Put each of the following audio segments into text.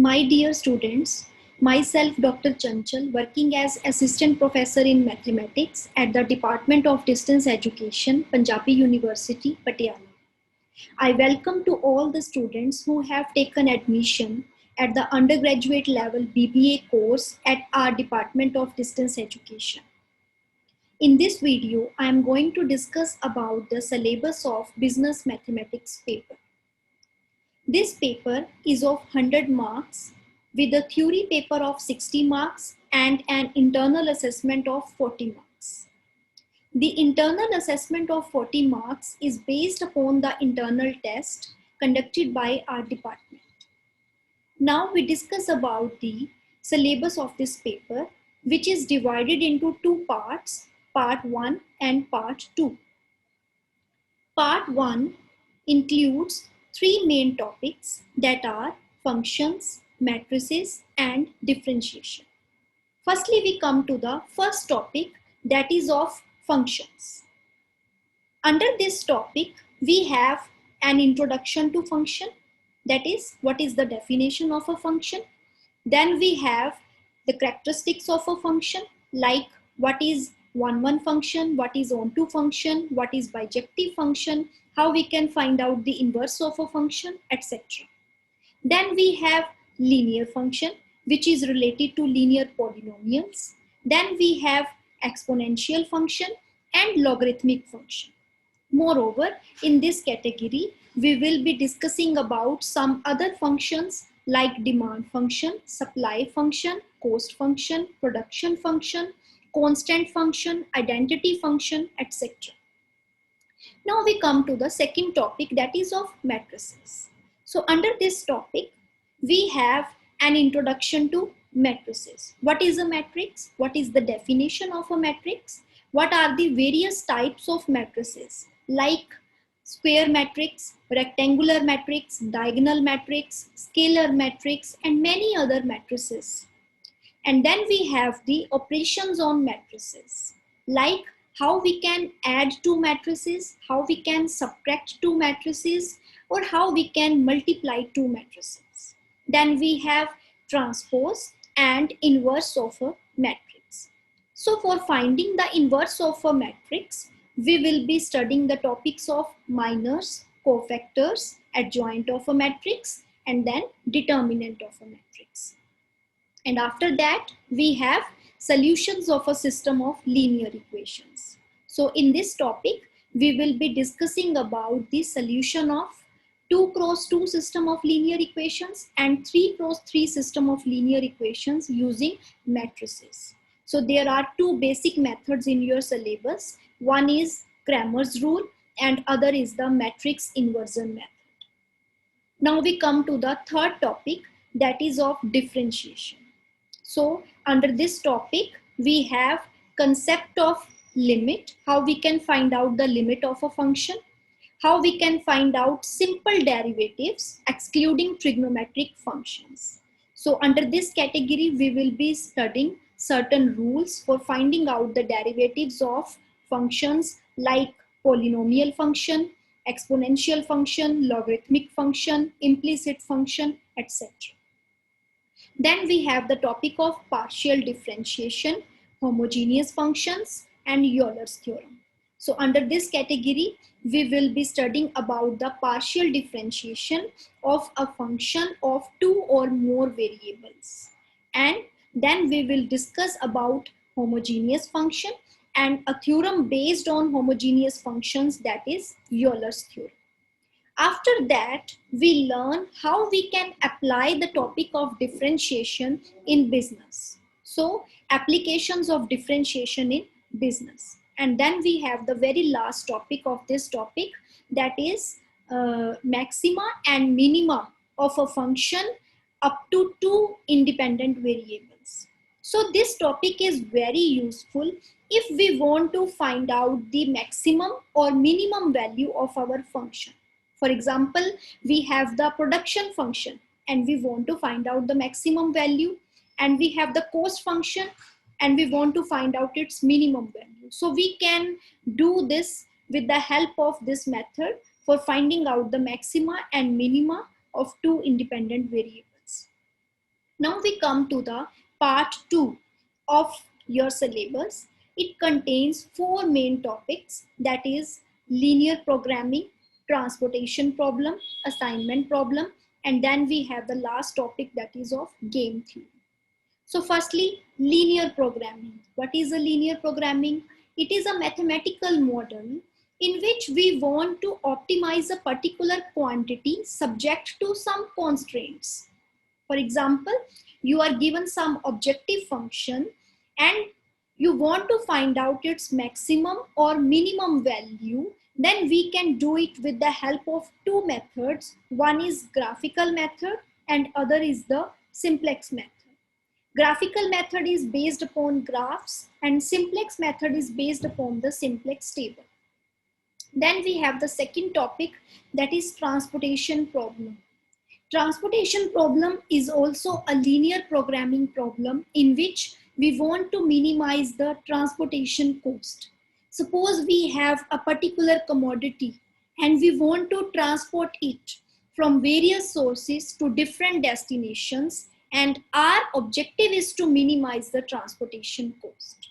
My dear students, myself Dr. Chanchal, working as Assistant Professor in Mathematics at the Department of Distance Education, Punjabi University, Patiala. I welcome to all the students who have taken admission at the undergraduate level BBA course at our Department of Distance Education. In this video, I am going to discuss about the syllabus of Business Mathematics paper. This paper is of 100 marks with a theory paper of 60 marks and an internal assessment of 40 marks. The internal assessment of 40 marks is based upon the internal test conducted by our department. Now we discuss about the syllabus of this paper, which is divided into two parts, part 1 and part 2. Part 1 includes three main topics that are functions, matrices, and differentiation. Firstly, we come to the first topic, that is of functions. Under this topic, we have an introduction to function, that is, what is the definition of a function. Then we have the characteristics of a function, like what is one function, what is onto function, what is bijective function, how we can find out the inverse of a function, etc. Then we have linear function, which is related to linear polynomials. Then we have exponential function and logarithmic function. Moreover, in this category, we will be discussing about some other functions like demand function, supply function, cost function, production function, constant function, identity function, etc. Now we come to the second topic, that is of matrices. So under this topic, we have an introduction to matrices. What is a matrix? What is the definition of a matrix? What are the various types of matrices like square matrix, rectangular matrix, diagonal matrix, scalar matrix, and many other matrices. And then we have the operations on matrices, like how we can add two matrices, how we can subtract two matrices, or how we can multiply two matrices. Then we have transpose and inverse of a matrix. So for finding the inverse of a matrix, we will be studying the topics of minors, cofactors, adjoint of a matrix, and then determinant of a matrix. And after that, we have solutions of a system of linear equations. So in this topic, we will be discussing about the solution of 2 cross 2 system of linear equations and 3 cross 3 system of linear equations using matrices. So there are two basic methods in your syllabus. One is Cramer's rule and other is the matrix inversion method. Now we come to the third topic, that is of differentiation. So under this topic, we have concept of limit, how we can find out the limit of a function, how we can find out simple derivatives excluding trigonometric functions. So under this category, we will be studying certain rules for finding out the derivatives of functions like polynomial function, exponential function, logarithmic function, implicit function, etc. Then we have the topic of partial differentiation, homogeneous functions, and Euler's theorem. So under this category, we will be studying about the partial differentiation of a function of two or more variables. And then we will discuss about homogeneous function and a theorem based on homogeneous functions, that is Euler's theorem. After that, we learn how we can apply the topic of differentiation in business. So, applications of differentiation in business. And then we have the very last topic of this topic, that is maxima and minima of a function up to two independent variables. So, this topic is very useful if we want to find out the maximum or minimum value of our function. For example, we have the production function and we want to find out the maximum value, and we have the cost function and we want to find out its minimum value. So we can do this with the help of this method for finding out the maxima and minima of two independent variables. Now we come to the part 2 of your syllabus. It contains 4 main topics, that is linear programming, transportation problem, assignment problem, and then we have the last topic, that is of game theory. So firstly, linear programming. What is a linear programming? It is a mathematical model in which we want to optimize a particular quantity subject to some constraints. For example, you are given some objective function and you want to find out its maximum or minimum value, then we can do it with the help of two methods. One is graphical method and other is the simplex method. Graphical method is based upon graphs and simplex method is based upon the simplex table. Then we have the second topic, that is transportation problem. Transportation problem is also a linear programming problem in which we want to minimize the transportation cost. Suppose we have a particular commodity and we want to transport it from various sources to different destinations, and our objective is to minimize the transportation cost.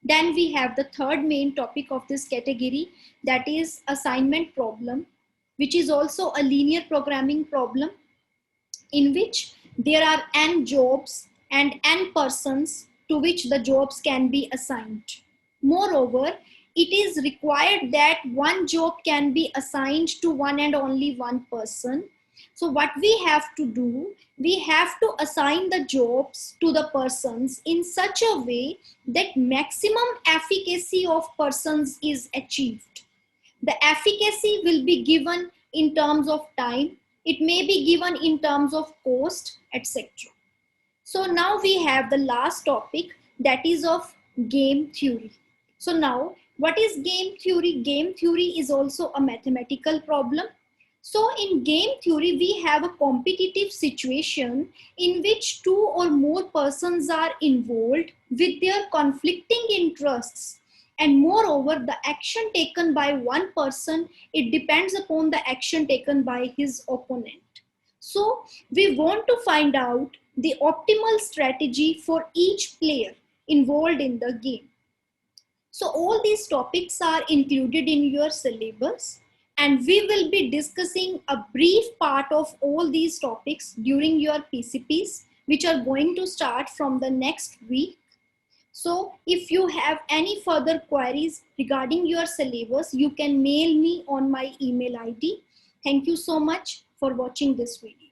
Then we have the third main topic of this category, that is assignment problem, which is also a linear programming problem in which there are n jobs and n persons to which the jobs can be assigned. Moreover, it is required that one job can be assigned to one and only one person. So what we have to do, we have to assign the jobs to the persons in such a way that maximum efficacy of persons is achieved. The efficacy will be given in terms of time, it may be given in terms of cost, etc. So now we have the last topic, that is of game theory. So now what is game theory? Game theory is also a mathematical problem. So in game theory, we have a competitive situation in which two or more persons are involved with their conflicting interests. And moreover, the action taken by one person, it depends upon the action taken by his opponent. So we want to find out the optimal strategy for each player involved in the game. So all these topics are included in your syllabus, and we will be discussing a brief part of all these topics during your PCPs, which are going to start from the next week. So if you have any further queries regarding your syllabus, you can mail me on my email ID. Thank you so much for watching this video.